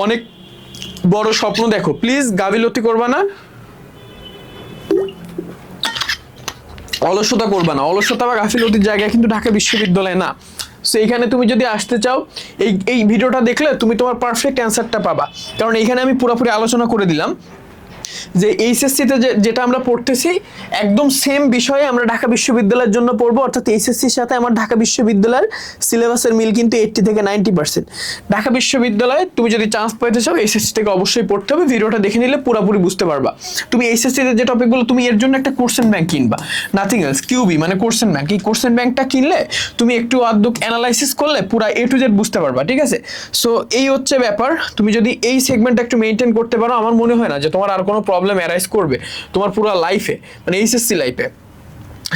অনেক বড় স্বপ্ন দেখো, প্লিজ গাফিলতি করবা না, অলসতা করবা না, অলসতা বা গাফিলতির জায়গায় কিন্তু ঢাকা বিশ্ববিদ্যালয় না। সো এইখানে তুমি যদি আসতে চাও, এই ভিডিওটা দেখলে তুমি তোমার পারফেক্ট অ্যান্সারটা পাবা, কারণ এইখানে আমি পুরোপুরি আলোচনা করে দিলাম যে এইচএসসিতে যেটা আমরা পড়তেছি একদম সেম বিষয়ে আমরা ঢাকা বিশ্ববিদ্যালয়ের জন্য পড়বো, অর্থাৎ এইচএসসির সাথে আমার ঢাকা বিশ্ববিদ্যালয়ের সিলেবাসের মিল কিন্তু 80 থেকে 90%। ঢাকা বিশ্ববিদ্যালয়ে তুমি যদি চান্স পাইতে চাও এইচএসসি থেকে অবশ্যই পড়তে হবে, ভিডিওটা দেখে নিলে পুরোপুরি বুঝতে পারবা। তুমি এইচএসসিতে যে টপিকগুলো, তুমি এর জন্য একটা কোশ্চেন ব্যাংক কিনবা, নাথিং এলস, কিউবি মানে কোশ্চেন ব্যাংক। এই কোশ্চেন ব্যাংকটা কিনলে তুমি একটু আধটু অ্যানালাইসিস করলে পুরো A to Z বুঝতে পারবা, ঠিক আছে? সো এই হচ্ছে ব্যাপার, তুমি যদি এই সেগমেন্টটা একটু মেনটেন করতে পারো, আমার মনে হয় না যে তোমার আর কোনো প্রবলেম অ্যারাইজ করবে তোমার পুরো লাইফে, মানে এইচএসসি লাইফে।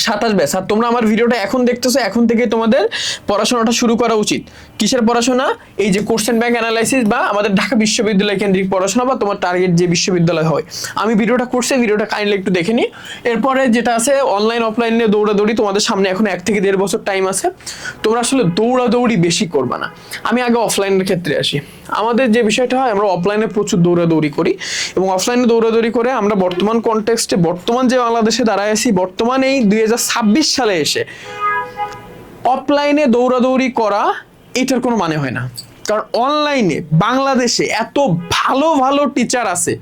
27 ব্যাচ, আর তোমরা আমার ভিডিওটা এখন দেখতেছো, এখন থেকে তোমাদের পড়াশোনাটা শুরু করা উচিত। কিসের পড়াশোনা? এই যে কোশ্চেন ব্যাংক অ্যানালাইসিস বা আমাদের ঢাকা বিশ্ববিদ্যালয় কেন্দ্রিক পড়াশোনা, বা তোমার টার্গেট যে বিশ্ববিদ্যালয় হয়। আমি ভিডিওটা করছি, ভিডিওটা কাইন্ডলি একটু দেখে নিই। এরপরে যেটা আছে অনলাইন অফলাইন নিয়ে দৌড়াদৌড়ি, তোমাদের সামনে এখন 1 থেকে 1.5 বছর টাইম আছে। তোমরা আসলে দৌড়াদৌড়ি বেশি করবা না। আমি আগে অফলাইনের ক্ষেত্রে আসি। আমাদের যে বিষয়টা হয়, আমরা অফলাইনে প্রচুর দৌড়াদৌড়ি করি, এবং অফলাইনে দৌড়াদৌড়ি করে আমরা বর্তমান কনটেক্সটে, বর্তমান যে বাংলাদেশে দাঁড়ায় আছি, বর্তমান এই 2026 সালে এসে অফলাইনে দৌড়াদৌড়ি করা এটার কোনো মানে হয় না। কারণ অনলাইনে বাংলাদেশে এত ভালো ভালো টিচার আছে,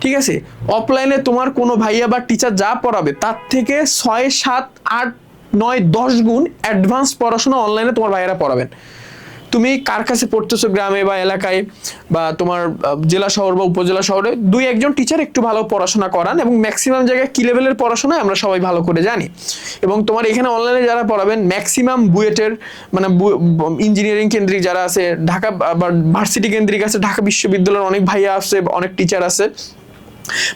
ঠিক আছে? অফলাইনে তোমার কোনো ভাইয়া বা টিচার যা পড়াবে তার থেকে 6, 7, 8, 9, 10 গুণ অ্যাডভান্স পড়াশোনা অনলাইনে তোমার ভাইয়েরা পড়াবেন। তুমি কার কাছে পড়তেছো, গ্রামে বা এলাকায় বা তোমার জেলা শহর বা উপজেলা শহরে 2-1 টিচার একটু ভালো পড়াশোনা করান, এবং ম্যাক্সিমাম জায়গায় কি লেভেলের পড়াশোনায় আমরা সবাই ভালো করে জানি। এবং তোমার এখানে অনলাইনে যারা পড়াবেন ম্যাক্সিমাম বুয়েটের, মানে ইঞ্জিনিয়ারিং কেন্দ্রিক যারা আছে, ঢাকা বা ভার্সিটি কেন্দ্রিক আছে, ঢাকা বিশ্ববিদ্যালয়ের অনেক ভাইয়া আছে, অনেক টিচার আছে,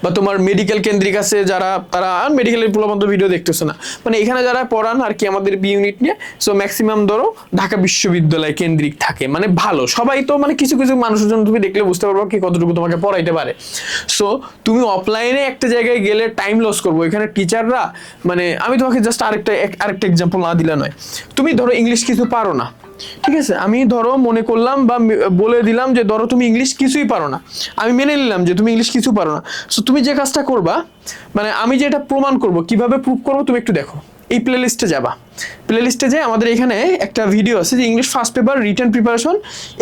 বা তোমার মেডিকেল কেন্দ্রিক আছে যারা, তারা মেডিকেলের পুরোবন্ধ ভিডিও দেখতেছে না, মানে এখানে যারা পড়ান আর কি আমাদের বি ইউনিট নিয়ে, সো ম্যাক্সিমাম ধরো ঢাকা বিশ্ববিদ্যালয় কেন্দ্রিক থাকে, মানে ভালো সবাই তো, মানে কিছু কিছু মানুষের জন্য তুমি দেখলে বুঝতে পারবো কি কতটুকু তোমাকে পড়াইতে পারে। সো তুমি অফলাইনে একটা জায়গায় গেলে টাইম লস করবো, এখানে টিচাররা, মানে আমি তোমাকে জাস্ট আরেকটা এক্সাম্পল না দিলে নয়। তুমি ধরো ইংলিশ কিছু পারো না, ঠিক আছে? আমি ধরো মনে করলাম বা বলে দিলাম যে ধরো তুমি ইংলিশ কিছুই পারো না, আমি মেনে নিলাম যে তুমি ইংলিশ কিছু পারো না। সো তুমি যে কাজটা করবা, মানে আমি যে এটা প্রমাণ করব, কিভাবে প্রুভ করবো তুমি একটু দেখো। এই প্লেলিস্টে যাবা, প্লেলিস্টে যে আমাদের এখানে একটা ভিডিও আছে যে English first paper written preparation.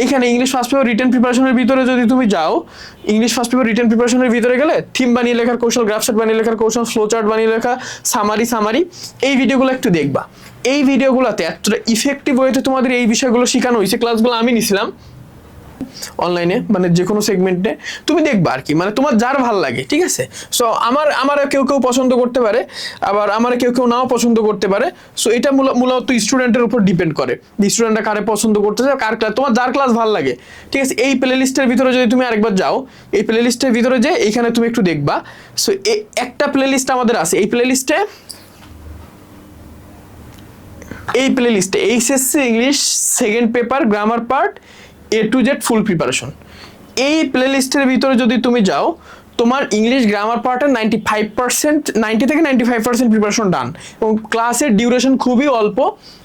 এখানে ইংলিশ ফার্স্ট পেপার রিটেন প্রিপারেশনের ভিতরে যদি তুমি যাও, ইংলিশ ফার্স্ট পেপার রিটেন প্রিপারেশনের ভিতরে গেলে থিম বানিয়ে লেখার কৌশল, গ্রাফ বানিয়ে লেখার কৌশল, ফ্লো চার্ট বানিয়ে লেখা, সামারি, এই ভিডিওগুলো একটু দেখবা। এই ভিডিওগুলোতে এতটা ইফেক্টিভ ওয়েতে তোমাদের এই বিষয়গুলো শেখানো হয়েছে, ক্লাসগুলো আমি নিছিলাম অনলাইনে, মানে যে কোনো সেগমেন্টে তুমি দেখবা আর কি, মানে তোমার যার ভাল লাগে, ঠিক আছে? সো আমার কেউ পছন্দ করতে পারে, আবার আমার কেউ নাও পছন্দ করতে পারে। সো এটা মূলত স্টুডেন্টের উপর ডিপেন্ড করে, স্টুডেন্টরা কারে পছন্দ করতে চায়, কার ক্লাস, তোমার যার ক্লাস ভাল লাগে, ঠিক আছে? এই প্লে লিস্টের ভিতরে যদি তুমি আরেকবার যাও, এই প্লে লিস্টের ভিতরে যে এইখানে তুমি একটু দেখবা। সো একটা প্লে লিস্ট আমাদের আছে, এই প্লে লিস্টে HSC English second paper grammar part A to Z full preparation. এই প্লে লিস্টের ভিতরে যদি তুমি যাও, তোমার ইংলিশ গ্রামার পার্টের 95%, 90 থেকে 95% প্রিপারেশন ডান, এবং ক্লাসের ডিউরেশন খুবই অল্প,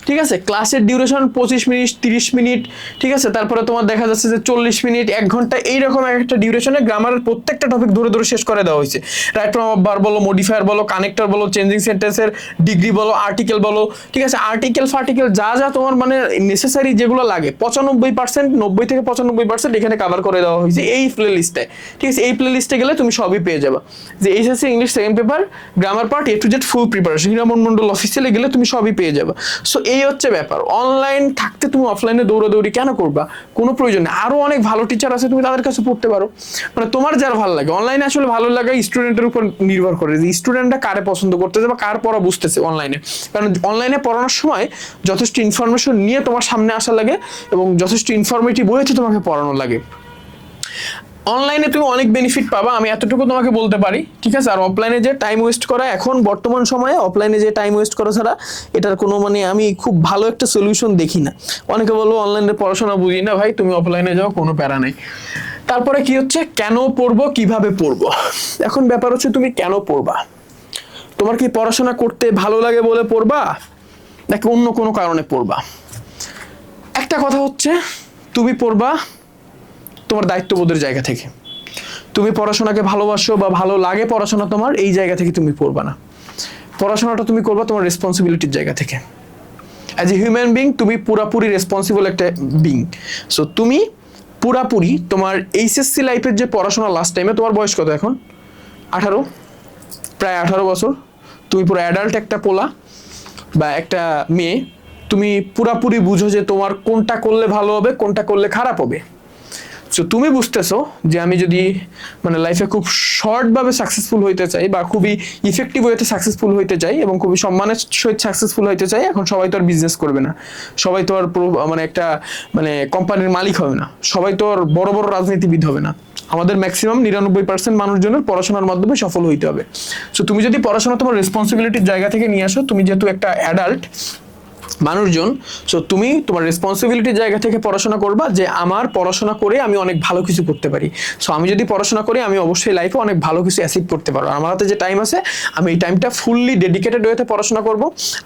ঠিক আছে? ক্লাসের ডিউরেশন 25 মিনিট, 30 মিনিট, ঠিক আছে? তারপরে তোমার দেখা যাচ্ছে যে 40 মিনিট, 1 ঘন্টা, এইরকম একটা ডিউরেশনে গ্রামারের প্রত্যেকটা টপিক ধরে শেষ করে দেওয়া হয়েছে। রাইট ফ্রম অফ ভার্ব বলো, মডিফায়ার বলো, কানেক্টর বলো, চেঞ্জিং সেন্টেন্সের ডিগ্রি বলো, আর্টিকেল বলো, ঠিক আছে? আর্টিকেল যা তোমার মানে নেসেসারি যেগুলো লাগে 95%, 90 থেকে 95% এখানে কভার করে দেওয়া হয়েছে এই প্লে লিস্টে, ঠিক আছে? এই প্লে লিস্টে গেলে তুমি সবই পেয়ে যাবে, যে HSC English second paper grammar part A to Z full preparation, Hiramon Mondal অফিসিয়ালে গেলে তুমি সবই পেয়ে যাবে। সো এই হচ্ছে ব্যাপার। অনলাইন থাকতে তুমি অফলাইনে দৌড়াদৌড়ি কেন করবা? কোনো প্রয়োজন নেই। আরো অনেক ভালো টিচার আছে, তুমি তাদের কাছে পড়তে পারো, মানে তোমার যার ভালো লাগে। অনলাইনে আসলে ভালো লাগা স্টুডেন্টের উপর নির্ভর করে, যে স্টুডেন্টরা কারে পছন্দ করতেছে বা কার পড়া বুঝতেছে অনলাইনে। কারণ অনলাইনে পড়ানোর সময় যথেষ্ট ইনফরমেশন নিয়ে তোমার সামনে আসা লাগে, এবং যথেষ্ট ইনফরমেটিভ ওয়েতে তোমাকে পড়ানো লাগে। অনলাইনে তুমি অনেক বেনিফিট পাবা, আমি এতটুকু তোমাকে বলতে পারি, ঠিক আছে? আর অফলাইনে যে টাইম ওয়েস্ট করা, এখন বর্তমান সময়ে অফলাইনে যে টাইম ওয়েস্ট করা ছাড়া এটার কোনো, মানে আমি খুব ভালো একটা সলিউশন দেখি না। অনেকে বলবো অনলাইনে পড়াশোনা বুঝি না, ভাই তুমি অফলাইনে যাও, কোনো প্যারা নেই। তারপরে কি হচ্ছে, কেন পড়বো, কিভাবে পড়বো? এখন ব্যাপার হচ্ছে তুমি কেন পড়বা। তোমার কি পড়াশোনা করতে ভালো লাগে বলে পড়বা, নাকি অন্য কোনো কারণে পড়বা? একটা কথা হচ্ছে, তুমি পড়বা তোমার দায়িত্ববোধের জায়গা থেকে। তুমি পড়াশোনাকে ভালোবাসো বা ভালো লাগে পড়াশোনা তোমার, এই জায়গা থেকে তুমি পড়বা না। পড়াশোনাটা তুমি করবা তোমার রেসপন্সিবিলিটির জায়গা থেকে। অ্যাজ এ হিউম্যান বিং তুমি পুরাপুরি রেসপন্সিবল একটা বিং। সো তুমি পুরাপুরি তোমার এইচএসসি লাইফের যে পড়াশোনা লাস্ট টাইমে, তোমার বয়স কত এখন? 18, প্রায় 18 বছর। তুমি পুরো অ্যাডাল্ট একটা পোলা বা একটা মেয়ে, তুমি পুরাপুরি বুঝো যে তোমার কোনটা করলে ভালো হবে, কোনটা করলে খারাপ হবে। সো তুমি বুঝতেছো যে আমি যদি মানে লাইফে খুব শর্টভাবে সাকসেসফুল হইতে চাই বা খুবই ইফেক্টিভ ওয়েতে সাকসেসফুল হইতে চাই এবং খুবই সম্মানের সহিত সাকসেসফুল হইতে চাই, এখন সবাই তো আর বিজনেস করবে না, সবাই তো আর মানে একটা মানে কোম্পানির মালিক হবে না, সবাই তো আর বড় বড় রাজনীতিবিদ হবে না। আমাদের ম্যাক্সিমাম 99% মানুষজনের পড়াশোনার মাধ্যমে সফল হইতে হবে। সো তুমি যদি পড়াশোনা তোমার রেসপন্সিবিলিটির জায়গা থেকে নিয়ে আসো, তুমি যেহেতু একটা অ্যাডাল্ট মানুষজন, সো তুমি তোমার রেসপন্সিবিলিটির জায়গা থেকে পড়াশোনা করবা যে আমার পড়াশোনা করে আমি অনেক ভালো কিছু করতে পারি। সো আমি যদি পড়াশোনা করি আমি অবশ্যই লাইফে অনেক ভালো কিছু অ্যাচিভ করতে পারবো। আমার হাতে যে টাইম আছে আমি এই টাইমটা ফুললি ডেডিকেটেড ওয়েতে পড়াশোনা করব।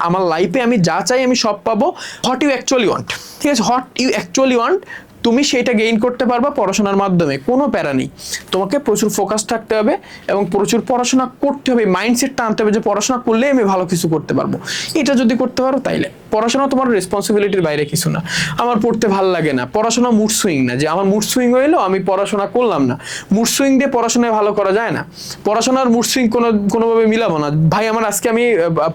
আমার লাইফে আমি যা চাই আমি সব পাবো। হোয়াট ইউ অ্যাকচুয়ালি ওয়ান্ট, ঠিক আছে, হোয়াট ইউ অ্যাকচুয়ালি ওয়ান্ট তুমি সেইটা গেইন করতে পারবা পড়াশোনার মাধ্যমে, কোনো প্যারা নেই। তোমাকে প্রচুর ফোকাস থাকতে হবে এবং প্রচুর পড়াশোনা করতে হবে, মাইন্ডসেটটা আনতে হবে যে পড়াশোনা করলে আমি ভালো কিছু করতে পারবো। এটা যদি করতে পারো তাইলে পড়াশোনা তোমার রেসপন্সিবিলিটির বাইরে কিছু না। আমার পড়তে ভাল লাগে না, পড়াশোনা মুড সুইং না যে আমার মুড সুইং হইলো আমি পড়াশোনা করলাম না। মুড সুইং দিয়ে পড়াশোনায় ভালো করা যায় না। পড়াশোনার মুড সুইং কোনোভাবে মিলাবো না। ভাই আমার আজকে আমি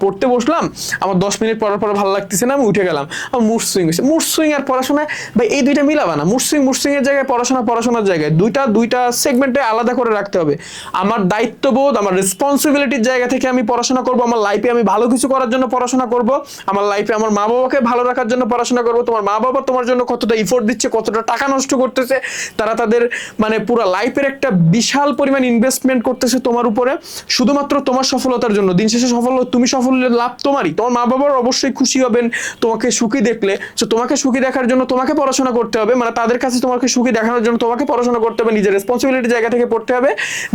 পড়তে বসলাম, আমার 10 মিনিট পড়ার পর ভালো লাগতেছে না, আমি উঠে গেলাম, আমার মুড সুইং হয়েছে। মুড সুইং আর পড়াশোনায় ভাই এই দুইটা মিলাবা না। মুড সুইং এর জায়গায় পড়াশোনার জায়গায় দুইটা সেগমেন্টে আলাদা করে রাখতে হবে। আমার দায়িত্ববোধ, আমার রেসপন্সিবিলিটির জায়গা থেকে আমি পড়াশোনা করব। আমার লাইফে আমি ভালো কিছু করার জন্য পড়াশোনা করব। আমার লাইফে আমার মা বাবাকে ভালো রাখার জন্য পড়াশোনা করব। তোমার মা বাবা তোমার জন্য কতটা ইফোর্ট দিচ্ছে, কতটা টাকা নষ্ট করতেছে, তারা তাদের মানে পুরো লাইফের একটা বিশাল পরিমাণ ইনভেস্টমেন্ট করতেছে তোমার উপরে শুধুমাত্র তোমার সফলতার জন্য। দিন শেষে তুমি সফল লাভ তোমারই। তোমার মা বাবার অবশ্যই খুশি হবেন তোমাকে সুখী দেখলে। তো তোমাকে সুখী দেখার জন্য তোমাকে পড়াশোনা করতে হবে, মানে তাদের কাছে তোমাকে সুখী দেখানোর জন্য তোমাকে পড়াশোনা করতে হবে। নিজের রেসপন্সিবিলিটি জায়গা থেকে পড়তে হবে,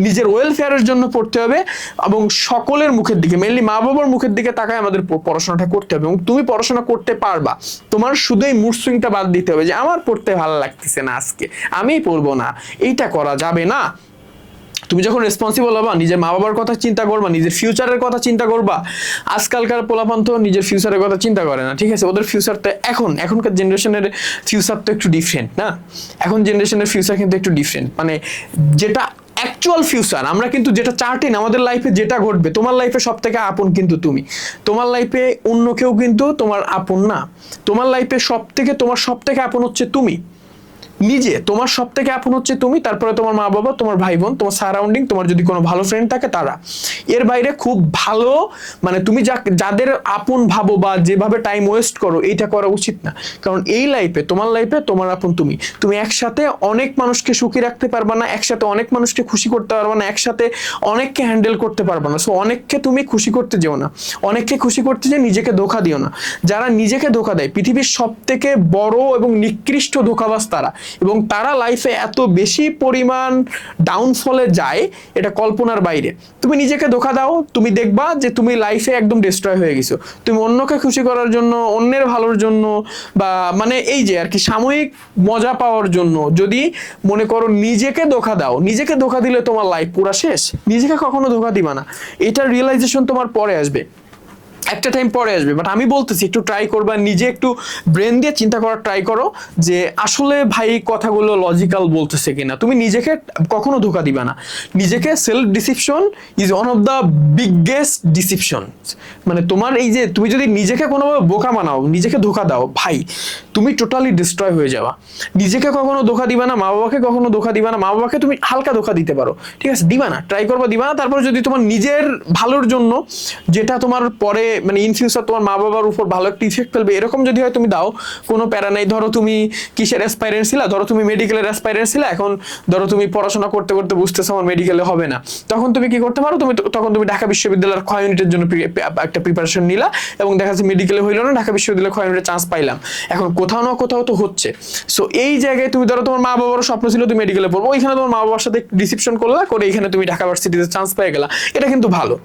নিজের ওয়েলফেয়ারের জন্য পড়তে হবে এবং সকলের মুখের দিকে, মেইনলি মা বাবার মুখের দিকে তাকায় আমাদের পড়াশোনাটা করতে হবে। এবং তুমি পড়াশোনা করতে পারবা, তোমার শুধু এই মুড সুইংটা বাদ দিতে হবে যে আমার পড়তে ভালো লাগতেছে না, আজকে আমি পড়বো না, এইটা করা যাবে না। তুমি যখন রেসপন্সিবল হবা, নিজের মা বাবার কথা চিন্তা করবা, নিজের ফিউচারের কথা চিন্তা করবা। আজকালকার পোলাপান তো নিজের ফিউচারের কথা চিন্তা করে না, ঠিক আছে, ওদের ফিউচারটা এখনকার জেনারেশনের ফিউচার তো একটু ডিফারেন্ট না। এখন জেনারেশনের ফিউচার কিন্তু একটু ডিফারেন্ট, মানে যেটা অ্যাকচুয়াল ফিউচার আমরা কিন্তু যেটা চার্টিন আমাদের লাইফে যেটা ঘটবে, তোমার লাইফে সব থেকে আপন কিন্তু তুমি। তোমার লাইফে অন্য কেউ কিন্তু তোমার আপন না। তোমার লাইফে তোমার সব থেকে আপন হচ্ছে তুমি নিজে। তোমার সব থেকে আপন হচ্ছে তুমি, তারপরে তোমার মা বাবা, তোমার ভাই বোন, তোমার সারাউন্ডিং, তোমার যদি কোনো ভালো ফ্রেন্ড থাকে তারা। এর বাইরে খুব ভালো মানে তুমি যাদের আপন ভাবো বা যেভাবে টাইম ওয়েস্ট করো, এইটা করা উচিত না। কারণ এই লাইফে তোমার আপন তুমি একসাথে অনেক মানুষকে সুখী রাখতে পারবা না, একসাথে অনেক মানুষকে খুশি করতে পারবা না, একসাথে অনেককে হ্যান্ডেল করতে পারবা না। সো অনেককে তুমি খুশি করতে যেও না, অনেককে খুশি করতে যে নিজেকে ধোঁকা দিও না। যারা নিজেকে ধোঁকা দেয় পৃথিবীর সব থেকে বড় এবং নিকৃষ্ট ধোঁকাবাজ তারা, এবং তারা লাইফে এত বেশি পরিমাণ ডাউনফলে যায় এটা কল্পনার বাইরে। তুমি নিজেকে ধোঁকা দাও, তুমি দেখবা যে তুমি লাইফে একদম ডিস্ট্রয় হয়ে গেছো। তুমি অন্যকে খুশি করার জন্য, অন্যের ভালোর জন্য বা মানে এই যে আর কি সাময়িক মজা পাওয়ার জন্য যদি মনে করো নিজেকে ধোঁকা দাও, নিজেকে ধোঁকা দিলে তোমার লাইফ পুরা শেষ। নিজেকে কখনো ধোঁকা দিবা না, এটার রিয়েলাইজেশন তোমার পরে আসবে, একটা টাইম পরে আসবে। বাট আমি বলতেছি একটু ট্রাই করবা, নিজে একটু ব্রেন দিয়ে চিন্তা করার ট্রাই করো যে আসলে ভাই কথাগুলো লজিক্যাল বলতেছে কিনা। তুমি নিজেকে কখনো ধোঁকা দিবা না। নিজেকে self deception is one of the biggest deception. মানে তোমার এই যে তুমি যদি নিজেকে কোনোভাবে বোকা বানাও, নিজেকে ধোঁকা দাও, ভাই তুমি টোটালি ডিস্ট্রয় হয়ে যাবা। নিজেকে কখনো ধোঁকা দিবা না, মা বাবাকে কখনো ধোঁকা দিবা না। মা বাবাকে তুমি হালকা ধোঁকা দিতে পারো, ঠিক আছে, দিবা না, ট্রাই করবা, দিবা না। তারপর যদি তোমার নিজের ভালোর জন্য, যেটা তোমার পরে মানে ইন ফিউচার তোমার মা বাবার উপর ভালো একটা ইফেক্ট ফেলবে, এরকম যদি হয় তুমি দাও, কোনো প্যারা নাই। ধরো তুমি কিসের অ্যাসপাইরেন্ট ছিলা, ধরো তুমি মেডিকেলের অ্যাসপাইরেন্ট ছিলা, এখন ধরো তুমি পড়াশোনা করতে করতে বুঝতেছো আমার মেডিকেলে হবে না, তখন তুমি কি করতে পারো, তখন তুমি ঢাকা বিশ্ববিদ্যালয়ের ক্ষয় ইউনিটের জন্য একটা প্রিপারেশন নিলা এবং দেখা যাচ্ছে মেডিকেলে হইলো না, ঢাকা বিশ্ববিদ্যালয়ে ক্ষয় ইউনিটের চান্স পাইলাম। এখন কোথাও না কোথাও তো হচ্ছে। সো এই জায়গায় তুমি ধরো তোমার মা বাবারও স্বপ্ন ছিল তুমি মেডিকেলে পড়বো, ওইখানে তোমার মা বাবার সাথে ডিসিপশন করলা, করে এখানে তুমি ঢাকা ভার্সিটিতে চান্স পেয়ে গেলা, এটা কিন্তু ভালো।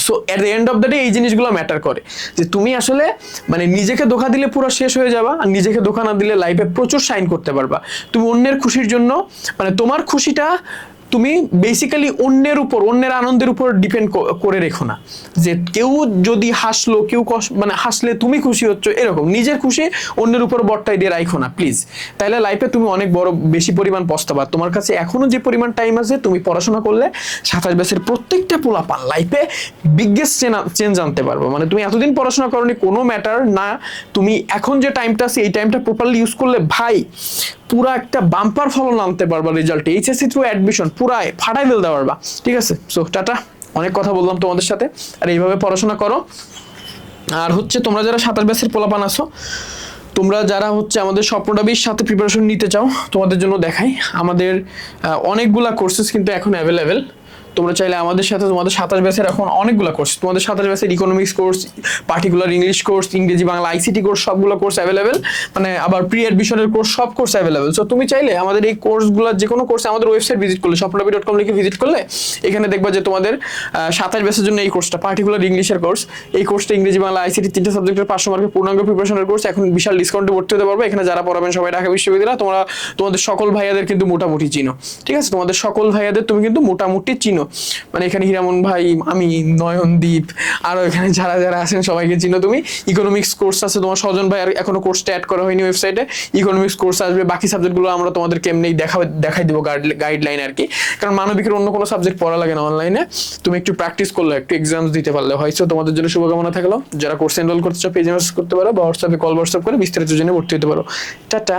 So at the end of the day এই জিনিসগুলো ম্যাটার করে যে তুমি আসলে মানে নিজেকে ধোঁকা দিলে পুরো শেষ হয়ে যাবা, আর নিজেকে ধোঁকা না দিলে লাইফে প্রচুর শাইন করতে পারবা। তুমি অন্যের খুশির জন্য মানে তোমার খুশিটা তুমি বেসিক্যালি অন্যের উপর, অন্যের আনন্দের উপর ডিপেন্ড করে রেখো না, যে কেউ যদি হাসলো, কেউ মানে হাসলে তুমি খুশি হচ্ছ, এরকম নিজের খুশি অন্যের উপর বটটাই দিয়ে রাখো না প্লিজ। তাইলে লাইফে তুমি অনেক বড় বেশি পরিমাণ পস্তাবা। তোমার কাছে এখনো যে পরিমাণ টাইম আছে, তুমি পড়াশোনা করলে 27 বছরের প্রত্যেকটা পোলাপান লাইফে বিগেস্ট চেঞ্জ আনতে পারবো। মানে তুমি এতদিন পড়াশোনা করনি কোনো ম্যাটার না, তুমি এখন যে টাইমটা আছে এই টাইমটা প্রপারলি ইউজ করলে ভাই পুরা একটা বাম্পার ফলন আনতে পারবা রেজাল্টে, এইচএসসি থ্রু অ্যাডমিশন পুরাই ফাটাই ফেলতে পারবা। ঠিক আছে, সো টাটা, অনেক কথা বললাম তোমাদের সাথে, আর এইভাবে পড়াশোনা করো। আর হচ্ছে তোমরা যারা 27 ব্যাচের পোলাপান আছো, তোমরা যারা হচ্ছে আমাদের স্বপ্নটাবির সাথে প্রিপারেশন নিতে চাও, তোমাদের জন্য দেখাই আমাদের অনেকগুলা কোর্সেস কিন্তু এখন অ্যাভেলেবেল। তোমরা চাইলে আমাদের সাথে, তোমাদের 27 ব্যাচের এখন অনেকগুলো কোর্স, তোমাদের 27 ব্যাচের economics course, particular English course, ইংরেজি বাংলা আইসিটি কোর্স, সবগুলো কোর্স অ্যাভেলেবেল, মানে আবার প্রি অ্যাডমিশনের কোর্স, সব কোর্স অ্যাভেলেবেল। সো তুমি চাইলে আমাদের এই কোর্সগুলো যে কোনো কোর্সে আমাদের ওয়েবসাইট ভিজিট করলে, স্বপ্নটাবি.com লিখে ভিজিট করলে এখানে দেখবা যে তোমাদের 27 ব্যাচের জন্য এই কোর্সটা পার্টিকুলার ইংলিশের কোর্স, এই কোর্সটা ইংরেজি বাংলা আইসিটি 3টা সাবজেক্টের 500 মার্কের পূর্ণাঙ্গ প্রিপারেশনের কোর্স, এখন বিশাল ডিসকাউন্টে ভর্তি হতে পারবে। এখানে যারা পড়াবেন সবাই ঢাকা বিশ্ববিদ্যালয়, তোমরা তোমাদের সকল ভাইয়াদের কিন্তু মোটামুটি চিনো। ঠিক আছে, তোমাদের সকল ভাইয়াদের তুমি কিন্তু মোটামুটি চিনো, মানে এখানে হিরামন ভাই, আমি, নয়নদীপ, আরো এখানে যারা যারা আছেন সবাইকে চিনো তুমি। ইকোনমিক্স কোর্স আছে তোমার সজন ভাই, আর এখনো কোর্সটা অ্যাড করা হয়নি ওয়েবসাইটে, ইকোনমিক্স কোর্স আসবে। বাকি সাবজেক্টগুলো আমরা তোমাদেরকে এমনি দেখাই দিব গাইডলাইন আর কি, কারণ মানবিকের অন্য কোনো সাবজেক্ট পড়া লাগে না অনলাইনে, তুমি একটু প্র্যাকটিস করলে, একটু এক্সামস দিতে পারলে হয়তো। তোমাদের জন্য শুভকামনা থাকলো। যারা কোর্স এনরোল করতে চাও পেজে মেসেজ করতে পারো, বা হোয়াটসঅ্যাপে হোয়াটসঅ্যাপ করে বিস্তারিত জেনে ভর্তি হতে পারো। টাটা।